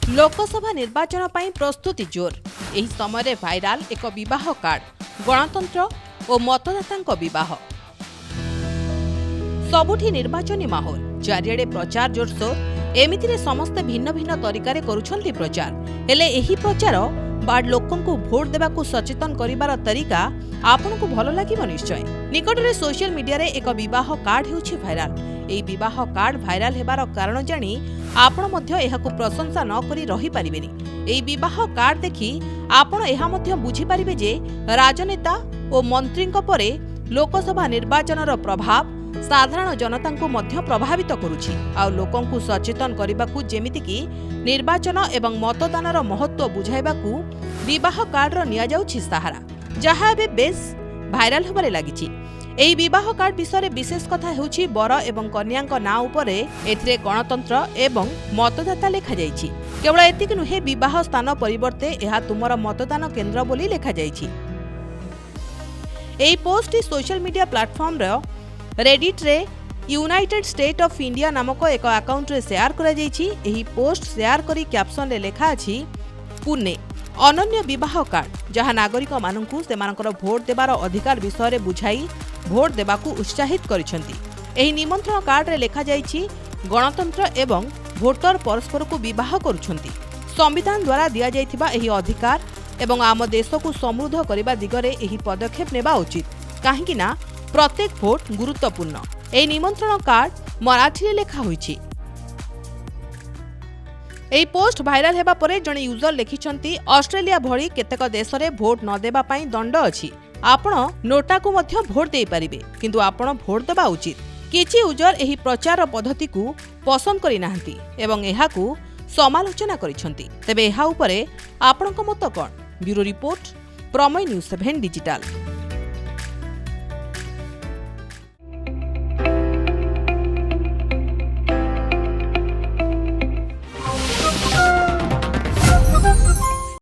लोकसभा निर्वाचन ପାଇଁ प्रस्तुति जोर। ଏହି ସମୟରେ ଭାଇରାଲ ଏକ ବିବାହ କାର୍ଡ, ଗଣତନ୍ତ୍ର ଓ ମତଦାତାଙ୍କ ବିବାହ। ସବୁଠି ନିର୍ବାଚନୀ ମାହୋଲ, ଚାରିଆଡେ ପ୍ରଚାର ଜୋରସୋର। ଏମିତିରେ ସମସ୍ତେ ଭିନ୍ନ ଭିନ୍ନ ତରିକାରେ କରୁଛନ୍ତି ପ୍ରଚାର। ହେଲେ ଏହି ପ୍ରଚାର ବା ଲୋକଙ୍କୁ ଭୋଟ ଦେବାକୁ ସଚେତନ କରିବାର ତରିକା ଆପଣଙ୍କୁ ଭଲ ଲାଗିବ ନିଶ୍ଚୟ। ନିକଟରେ ସୋସିଆଲ ମିଡିଆରେ ଏକ ବିବାହ କାର୍ଡ ହେଉଛି ଭାଇରାଲ। ଏହି ବିବାହ କାର୍ଡ ଭାଇରାଲ ହେବାର କାରଣ ଜାଣି ଆପଣ ମଧ୍ୟ ଏହାକୁ ପ୍ରଶଂସା ନ କରି ରହିପାରିବେନି। ଏହି ବିବାହ କାର୍ଡ ଦେଖି ଆପଣ ଏହା ମଧ୍ୟ ବୁଝିପାରିବେ ଯେ ରାଜନେତା ଓ ମନ୍ତ୍ରୀଙ୍କ ପରେ ଲୋକସଭା ନିର୍ବାଚନର ପ୍ରଭାବ ସାଧାରଣ ଜନତାଙ୍କୁ ମଧ୍ୟ ପ୍ରଭାବିତ କରୁଛି। ଆଉ ଲୋକଙ୍କୁ ସଚେତନ କରିବାକୁ ଯେମିତିକି ନିର୍ବାଚନ ଏବଂ ମତଦାନର ମହତ୍ତ୍ୱ ବୁଝାଇବାକୁ ବିବାହ କାର୍ଡର ନିଆଯାଉଛି ସାହାରା, ଯାହା ଏବେ ବେଶ୍ ଭାଇରାଲ ହେବାରେ ଲାଗିଛି। ଏହି ବିବାହ କାର୍ଡ ବିଷୟରେ ବିଶେଷ କଥା ହେଉଛି ବର ଏବଂ କନ୍ୟାଙ୍କ ନାଁ ଉପରେ ଏଥିରେ ଗଣତନ୍ତ୍ର ଏବଂ ମତଦାତା ଲେଖାଯାଇଛି। କେବଳ ଏତିକି ନୁହେଁ, ବିବାହ ସ୍ଥାନ ପରିବର୍ତ୍ତେ ଏହା ତୁମର ମତଦାନ କେନ୍ଦ୍ର ବୋଲି ଲେଖାଯାଇଛି। ଏହି ପୋଷ୍ଟଟି ସୋସିଆଲ ମିଡିଆ ପ୍ଲାଟଫର୍ମର ରେଡିଟ୍ରେ ୟୁନାଇଟେଡ୍ ଷ୍ଟେଟ୍ ଅଫ୍ ଇଣ୍ଡିଆ ନାମକ ଏକ ଆକାଉଣ୍ଟରେ ସେୟାର କରାଯାଇଛି। ଏହି ପୋଷ୍ଟ ସେୟାର କରି କ୍ୟାପସନରେ ଲେଖା ଅଛି, ପୁନେ ଅନନ୍ୟ ବିବାହ କାର୍ଡ, ଯାହା ନାଗରିକମାନଙ୍କୁ ସେମାନଙ୍କର ଭୋଟ ଦେବାର ଅଧିକାର ବିଷୟରେ ବୁଝାଇ ଭୋଟ ଦେବାକୁ ଉତ୍ସାହିତ କରିଛନ୍ତି। ଏହି ନିମନ୍ତ୍ରଣ କାର୍ଡରେ ଲେଖାଯାଇଛି, ଗଣତନ୍ତ୍ର ଏବଂ ଭୋଟର ପରସ୍ପରକୁ ବିବାହ କରୁଛନ୍ତି। ସମ୍ବିଧାନ ଦ୍ୱାରା ଦିଆଯାଇଥିବା ଏହି ଅଧିକାର ଏବଂ ଆମ ଦେଶକୁ ସମୃଦ୍ଧ କରିବା ଦିଗରେ ଏହି ପଦକ୍ଷେପ ନେବା ଉଚିତ, କାହିଁକି ନା ପ୍ରତ୍ୟେକ ଭୋଟ ଗୁରୁତ୍ୱପୂର୍ଣ୍ଣ। ଏହି ନିମନ୍ତ୍ରଣ କାର୍ଡ ମରାଠୀରେ ଲେଖା ହୋଇଛି। ଏହି ପୋଷ୍ଟ ଭାଇରାଲ ହେବା ପରେ ଜଣେ ୟୁଜର ଲେଖିଛନ୍ତି, ଅଷ୍ଟ୍ରେଲିଆ ଭଳି କେତେକ ଦେଶରେ ଭୋଟ ନ ଦେବା ପାଇଁ ଦଣ୍ଡ ଅଛି। ଆପଣ ନୋଟାକୁ ମଧ୍ୟ ଭୋଟ ଦେଇପାରିବେ, କିନ୍ତୁ ଆପଣ ଭୋଟ ଦେବା ଉଚିତ। କିଛି ୟୁଜର ଏହି ପ୍ରଚାର ପଦ୍ଧତିକୁ ପସନ୍ଦ କରିନାହାନ୍ତି ଏବଂ ଏହାକୁ ସମାଲୋଚନା କରିଛନ୍ତି। ତେବେ ଏହା ଉପରେ ଆପଣଙ୍କ ମତ କ'ଣ? ବ୍ୟୁରୋ ରିପୋର୍ଟ, ପ୍ରମେୟ ନ୍ୟୁଜ୍ 7 ଡିଜିଟାଲ।